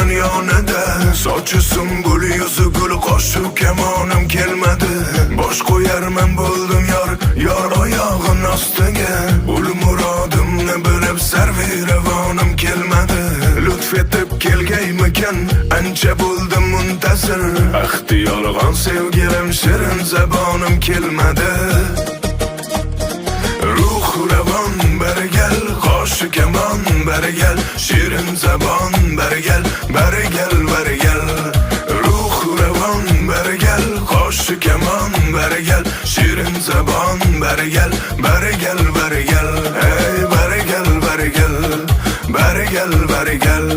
men yonida. Sochi sumbul, yuzi gul, qo'shiq kamonim kelmadi. Bosh qo'yarman bo'ldim yor oyog'in ostiga. Ul murodimni bilib sarviravonim kelmadi. Lutf etib kelgaymikan, ancha bo'ldim muntazir. Ixtiyorg'on sevgilim, shirin zabonim kelmadi. Ruh ravon bari kel, qo'shiq kamon bari kel, shirin zabon bari kel, bari kel, bari kel. Ruh ravon bari kel, qo'shiq kamon bari kel, shirin zabon bari kel, bari kel, bari kel. Hey bari kel, bari kel, bari kel, bari kel.